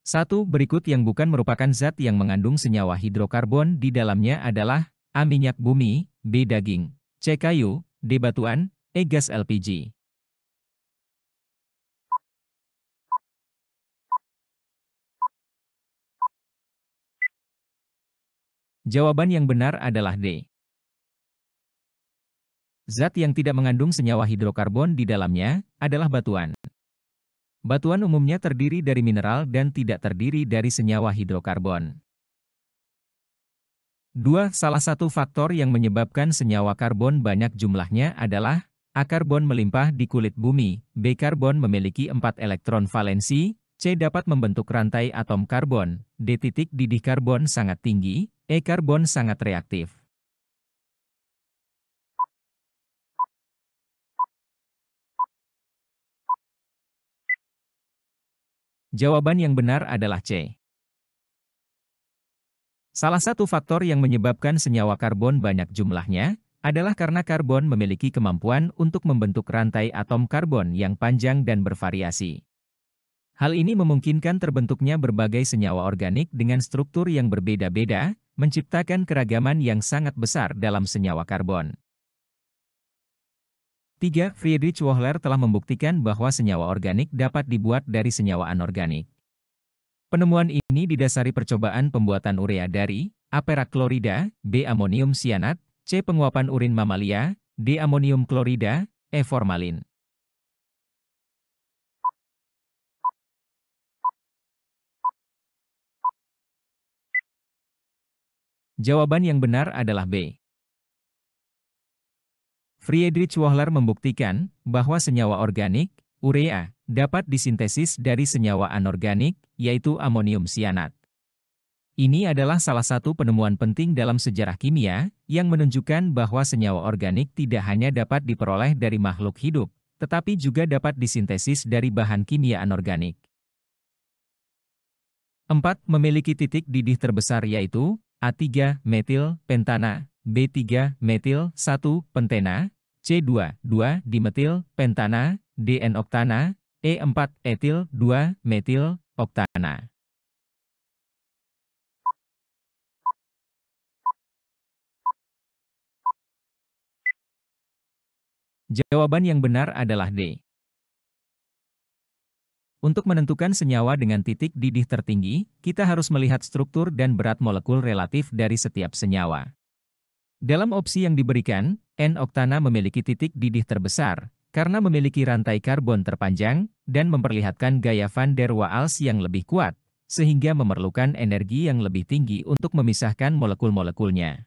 Satu berikut yang bukan merupakan zat yang mengandung senyawa hidrokarbon di dalamnya adalah A. Minyak bumi, B. Daging, C. Kayu, D. Batuan, E. Gas LPG. Jawaban yang benar adalah D. Zat yang tidak mengandung senyawa hidrokarbon di dalamnya adalah batuan. Batuan umumnya terdiri dari mineral dan tidak terdiri dari senyawa hidrokarbon. 2. Salah satu faktor yang menyebabkan senyawa karbon banyak jumlahnya adalah A. Karbon melimpah di kulit bumi, B. Karbon memiliki 4 elektron valensi, C. Dapat membentuk rantai atom karbon, D. Didih karbon sangat tinggi, E. Karbon sangat reaktif. Jawaban yang benar adalah C. Salah satu faktor yang menyebabkan senyawa karbon banyak jumlahnya adalah karena karbon memiliki kemampuan untuk membentuk rantai atom karbon yang panjang dan bervariasi. Hal ini memungkinkan terbentuknya berbagai senyawa organik dengan struktur yang berbeda-beda, menciptakan keragaman yang sangat besar dalam senyawa karbon. 3. Friedrich Wohler telah membuktikan bahwa senyawa organik dapat dibuat dari senyawa anorganik. Penemuan ini didasari percobaan pembuatan urea dari A. Perak klorida, B. Amonium sianat, C. Penguapan urin mamalia, D. Amonium klorida, E. Formalin. Jawaban yang benar adalah B. Friedrich Wohler membuktikan bahwa senyawa organik, urea, dapat disintesis dari senyawa anorganik, yaitu amonium sianat. Ini adalah salah satu penemuan penting dalam sejarah kimia, yang menunjukkan bahwa senyawa organik tidak hanya dapat diperoleh dari makhluk hidup, tetapi juga dapat disintesis dari bahan kimia anorganik. 4. Memiliki titik didih terbesar yaitu A3 metil pentana, B3 metil 1 pentena, C2 2 dimetil pentana, D N-oktana, E4 etil 2 metil oktana. Jawaban yang benar adalah D. Untuk menentukan senyawa dengan titik didih tertinggi, kita harus melihat struktur dan berat molekul relatif dari setiap senyawa. Dalam opsi yang diberikan, N-oktana memiliki titik didih terbesar, karena memiliki rantai karbon terpanjang, dan memperlihatkan gaya van der Waals yang lebih kuat, sehingga memerlukan energi yang lebih tinggi untuk memisahkan molekul-molekulnya.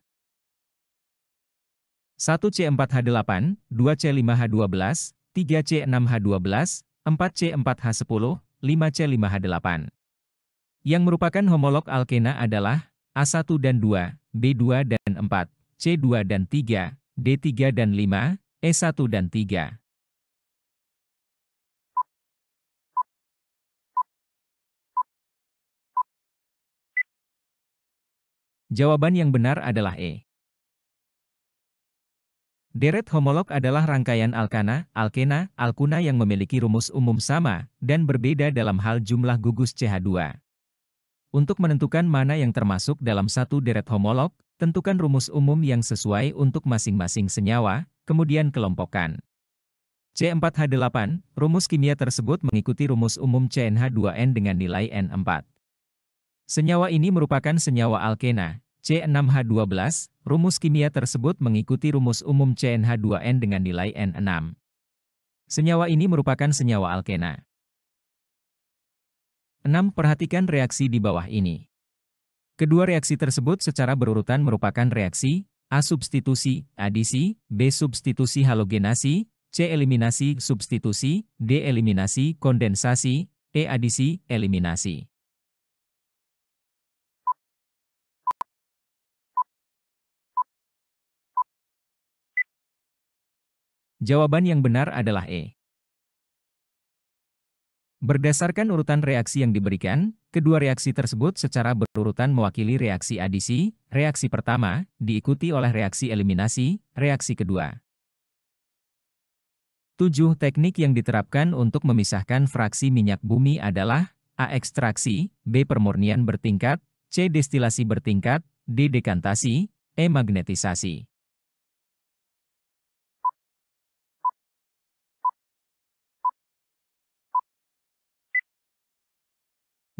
1C4H8, 2C5H12, 3C6H12, 4C4H10, 5C5H8. Yang merupakan homolog alkena adalah A1 dan 2, B2 dan 4, C2 dan 3, D3 dan 5, E1 dan 3. Jawaban yang benar adalah E. Deret homolog adalah rangkaian alkana, alkena, alkuna yang memiliki rumus umum sama, dan berbeda dalam hal jumlah gugus CH2. Untuk menentukan mana yang termasuk dalam satu deret homolog, tentukan rumus umum yang sesuai untuk masing-masing senyawa, kemudian kelompokkan. C4H8, rumus kimia tersebut mengikuti rumus umum CnH2n dengan nilai N4. Senyawa ini merupakan senyawa alkena, C6H12, rumus kimia tersebut mengikuti rumus umum CnH2n dengan nilai N6. Senyawa ini merupakan senyawa alkena. 6. Perhatikan reaksi di bawah ini. Kedua reaksi tersebut secara berurutan merupakan reaksi A. Substitusi, adisi, B. Substitusi halogenasi, C. Eliminasi substitusi, D. Eliminasi kondensasi, E. Adisi eliminasi. Jawaban yang benar adalah E. Berdasarkan urutan reaksi yang diberikan, kedua reaksi tersebut secara berurutan mewakili reaksi adisi, reaksi pertama, diikuti oleh reaksi eliminasi, reaksi kedua. 7. Teknik yang diterapkan untuk memisahkan fraksi minyak bumi adalah A. Ekstraksi, B. Pemurnian bertingkat, C. Destilasi bertingkat, D. Dekantasi, E. Magnetisasi.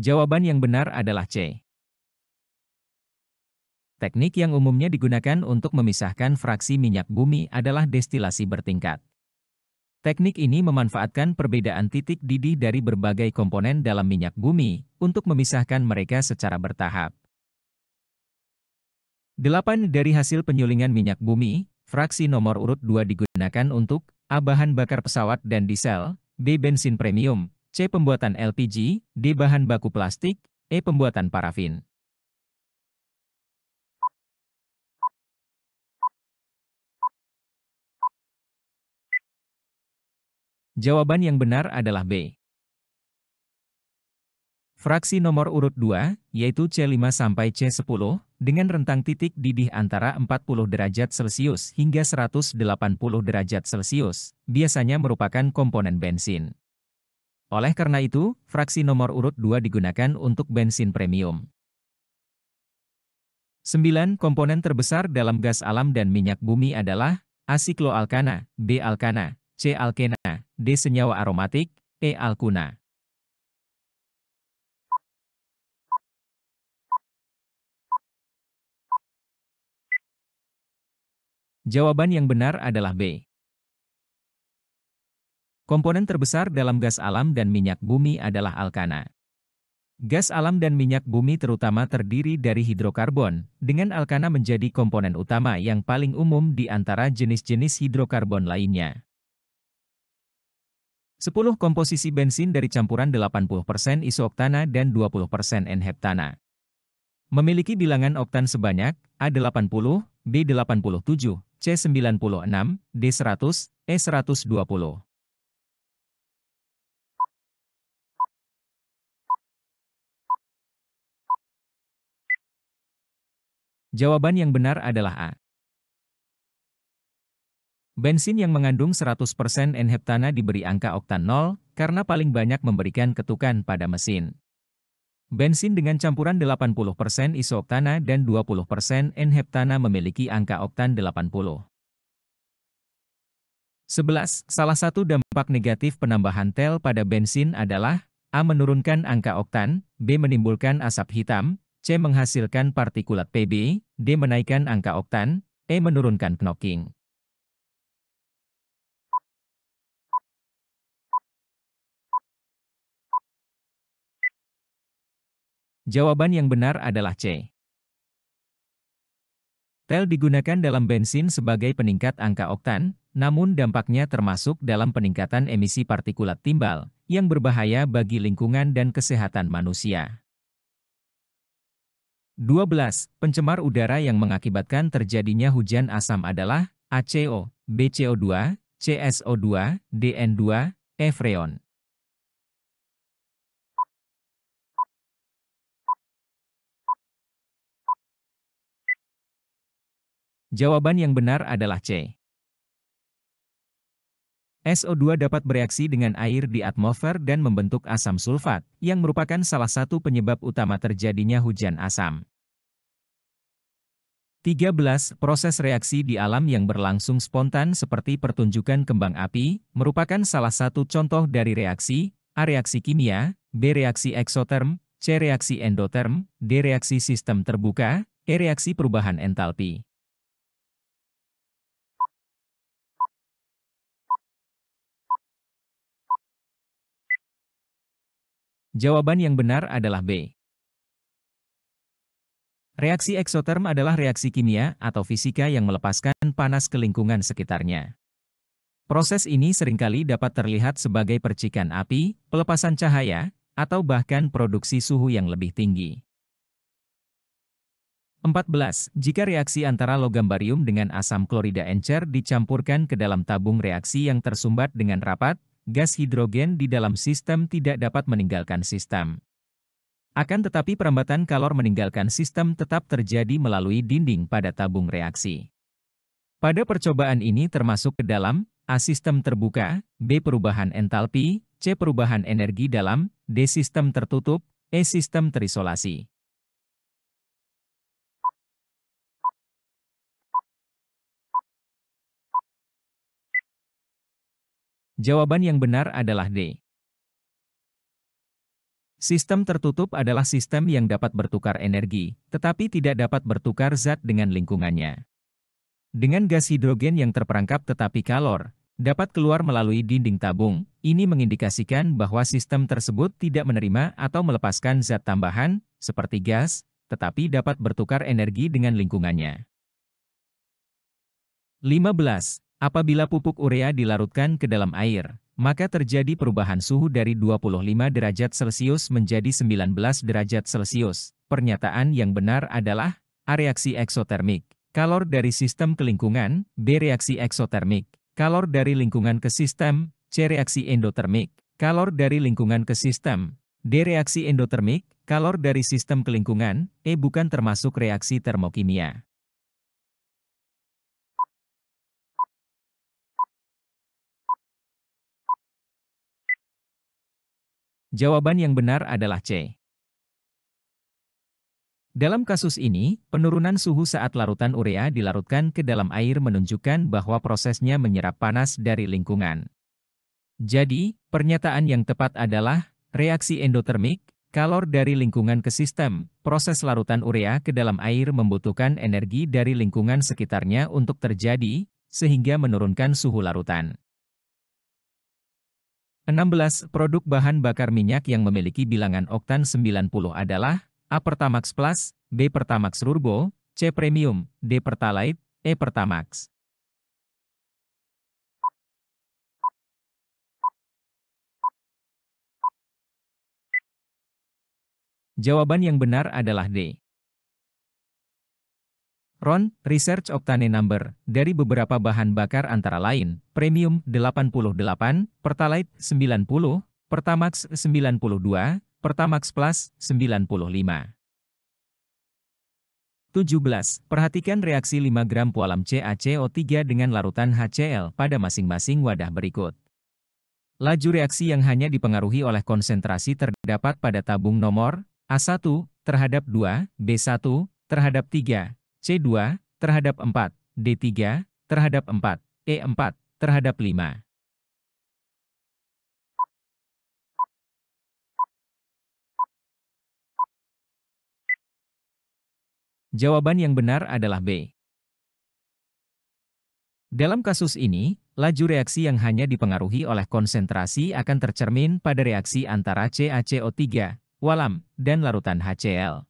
Jawaban yang benar adalah C. Teknik yang umumnya digunakan untuk memisahkan fraksi minyak bumi adalah destilasi bertingkat. Teknik ini memanfaatkan perbedaan titik didih dari berbagai komponen dalam minyak bumi untuk memisahkan mereka secara bertahap. 8 dari hasil penyulingan minyak bumi, fraksi nomor urut 2 digunakan untuk A. Bahan bakar pesawat dan diesel, B. Bensin premium, C. Pembuatan LPG, D. Bahan baku plastik, E. Pembuatan parafin. Jawaban yang benar adalah B. Fraksi nomor urut 2, yaitu C5 sampai C10, dengan rentang titik didih antara 40 derajat Celcius hingga 180 derajat Celcius, biasanya merupakan komponen bensin. Oleh karena itu, fraksi nomor urut 2 digunakan untuk bensin premium. 9 komponen terbesar dalam gas alam dan minyak bumi adalah A. Sikloalkana, B. Alkana, C. Alkena, D. Senyawa aromatik, E. Alkuna. Jawaban yang benar adalah B. Komponen terbesar dalam gas alam dan minyak bumi adalah alkana. Gas alam dan minyak bumi terutama terdiri dari hidrokarbon, dengan alkana menjadi komponen utama yang paling umum di antara jenis-jenis hidrokarbon lainnya. 10 komposisi bensin dari campuran 80% isoktana dan 20% N-heptana. Memiliki bilangan oktan sebanyak A80, B87, C96, D100, E120. Jawaban yang benar adalah A. Bensin yang mengandung 100% N-heptana diberi angka oktan 0, karena paling banyak memberikan ketukan pada mesin. Bensin dengan campuran 80% isoktana dan 20% N-heptana memiliki angka oktan 80. 11. Salah satu dampak negatif penambahan tel pada bensin adalah A. Menurunkan angka oktan, B. Menimbulkan asap hitam, C. Menghasilkan partikulat PB, D. Menaikkan angka oktan, E. Menurunkan knocking. Jawaban yang benar adalah C. Tel digunakan dalam bensin sebagai peningkat angka oktan, namun dampaknya termasuk dalam peningkatan emisi partikulat timbal, yang berbahaya bagi lingkungan dan kesehatan manusia. 12. Pencemar udara yang mengakibatkan terjadinya hujan asam adalah A. CO, B. CO2, C. SO2, D. N2, E. Freon. Jawaban yang benar adalah C. SO2 dapat bereaksi dengan air di atmosfer dan membentuk asam sulfat, yang merupakan salah satu penyebab utama terjadinya hujan asam. 13. Proses reaksi di alam yang berlangsung spontan seperti pertunjukan kembang api, merupakan salah satu contoh dari reaksi, A. Reaksi kimia, B. Reaksi eksoterm, C. Reaksi endoterm, D. Reaksi sistem terbuka, E. Reaksi perubahan entalpi. Jawaban yang benar adalah B. Reaksi eksoterm adalah reaksi kimia atau fisika yang melepaskan panas ke lingkungan sekitarnya. Proses ini seringkali dapat terlihat sebagai percikan api, pelepasan cahaya, atau bahkan produksi suhu yang lebih tinggi. 14. Jika reaksi antara logam barium dengan asam klorida encer dicampurkan ke dalam tabung reaksi yang tersumbat dengan rapat, gas hidrogen di dalam sistem tidak dapat meninggalkan sistem. Akan tetapi perambatan kalor meninggalkan sistem tetap terjadi melalui dinding pada tabung reaksi. Pada percobaan ini termasuk ke dalam A. Sistem terbuka, B. Perubahan entalpi, C. Perubahan energi dalam, D. Sistem tertutup, E. Sistem terisolasi. Jawaban yang benar adalah D. Sistem tertutup adalah sistem yang dapat bertukar energi, tetapi tidak dapat bertukar zat dengan lingkungannya. Dengan gas hidrogen yang terperangkap tetapi kalor dapat keluar melalui dinding tabung, ini mengindikasikan bahwa sistem tersebut tidak menerima atau melepaskan zat tambahan, seperti gas, tetapi dapat bertukar energi dengan lingkungannya. 15. Apabila pupuk urea dilarutkan ke dalam air, maka terjadi perubahan suhu dari 25 derajat Celcius menjadi 19 derajat Celcius. Pernyataan yang benar adalah A. Reaksi eksotermik. Kalor dari sistem ke lingkungan, B. Reaksi eksotermik. Kalor dari lingkungan ke sistem, C. Reaksi endotermik. Kalor dari lingkungan ke sistem, D. Reaksi endotermik. Kalor dari sistem ke lingkungan, E. Bukan termasuk reaksi termokimia. Jawaban yang benar adalah C. Dalam kasus ini, penurunan suhu saat larutan urea dilarutkan ke dalam air menunjukkan bahwa prosesnya menyerap panas dari lingkungan. Jadi, pernyataan yang tepat adalah reaksi endotermik, kalor dari lingkungan ke sistem. Proses larutan urea ke dalam air membutuhkan energi dari lingkungan sekitarnya untuk terjadi, sehingga menurunkan suhu larutan. 16. Produk bahan bakar minyak yang memiliki bilangan oktan 90 adalah A. Pertamax Plus, B. Pertamax Turbo, C. Premium, D. Pertalite, E. Pertamax. Jawaban yang benar adalah D. Ron, Research Octane Number, dari beberapa bahan bakar antara lain, Premium 88, Pertalite 90, Pertamax 92, Pertamax Plus 95. 17. Perhatikan reaksi 5 gram pualam CaCO3 dengan larutan HCl pada masing-masing wadah berikut. Laju reaksi yang hanya dipengaruhi oleh konsentrasi terdapat pada tabung nomor A1 terhadap 2, B1 terhadap 3, C2 terhadap 4, D3 terhadap 4, E4 terhadap 5. Jawaban yang benar adalah B. Dalam kasus ini, laju reaksi yang hanya dipengaruhi oleh konsentrasi akan tercermin pada reaksi antara CaCO3, walam, dan larutan HCl.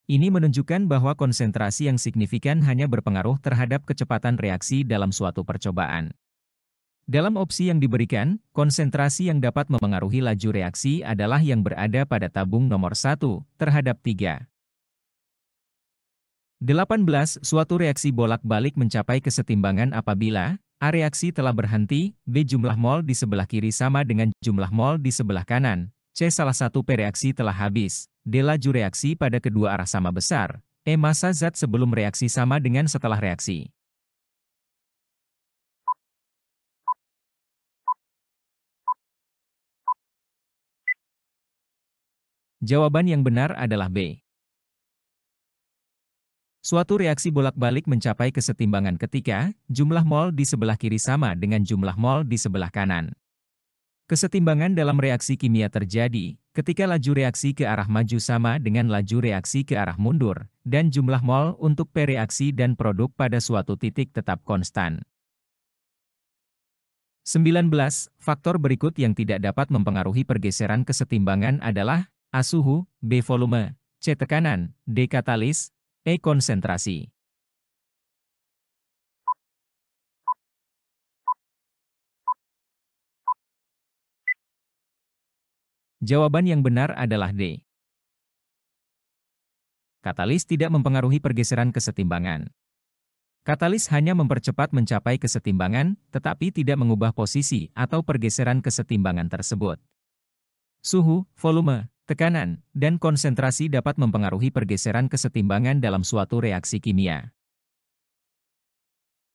Ini menunjukkan bahwa konsentrasi yang signifikan hanya berpengaruh terhadap kecepatan reaksi dalam suatu percobaan. Dalam opsi yang diberikan, konsentrasi yang dapat mempengaruhi laju reaksi adalah yang berada pada tabung nomor 1 terhadap 3. 18. Suatu reaksi bolak-balik mencapai kesetimbangan apabila A. Reaksi telah berhenti, B. Jumlah mol di sebelah kiri sama dengan jumlah mol di sebelah kanan, C. Salah satu P reaksi telah habis, D. Laju reaksi pada kedua arah sama besar, E. Massa zat sebelum reaksi sama dengan setelah reaksi. Jawaban yang benar adalah B. Suatu reaksi bolak-balik mencapai kesetimbangan ketika jumlah mol di sebelah kiri sama dengan jumlah mol di sebelah kanan. Kesetimbangan dalam reaksi kimia terjadi ketika laju reaksi ke arah maju sama dengan laju reaksi ke arah mundur, dan jumlah mol untuk P reaksi dan produk pada suatu titik tetap konstan. 19. Faktor berikut yang tidak dapat mempengaruhi pergeseran kesetimbangan adalah A. Suhu, B. Volume, C. Tekanan, D. Katalis, E. Konsentrasi. Jawaban yang benar adalah D. Katalis tidak mempengaruhi pergeseran kesetimbangan. Katalis hanya mempercepat mencapai kesetimbangan, tetapi tidak mengubah posisi atau pergeseran kesetimbangan tersebut. Suhu, volume, tekanan, dan konsentrasi dapat mempengaruhi pergeseran kesetimbangan dalam suatu reaksi kimia.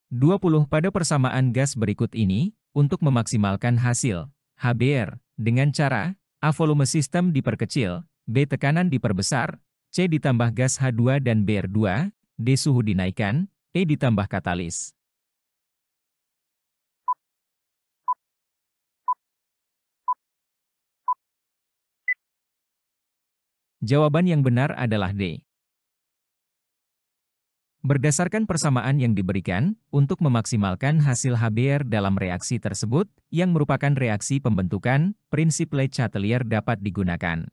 20. Pada persamaan gas berikut ini, untuk memaksimalkan hasil, HBr, Dengan cara A. Volume sistem diperkecil, B. Tekanan diperbesar, C. Ditambah gas H2 dan Br2, D. Suhu dinaikkan, E. Ditambah katalis. Jawaban yang benar adalah D. Berdasarkan persamaan yang diberikan, untuk memaksimalkan hasil HBr dalam reaksi tersebut, yang merupakan reaksi pembentukan, prinsip Le Chatelier dapat digunakan.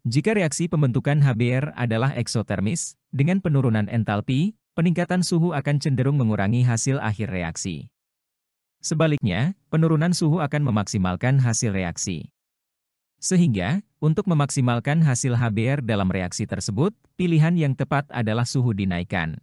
Jika reaksi pembentukan HBr adalah eksotermis, dengan penurunan entalpi, peningkatan suhu akan cenderung mengurangi hasil akhir reaksi. Sebaliknya, penurunan suhu akan memaksimalkan hasil reaksi. Sehingga, untuk memaksimalkan hasil HBr dalam reaksi tersebut, pilihan yang tepat adalah suhu dinaikkan.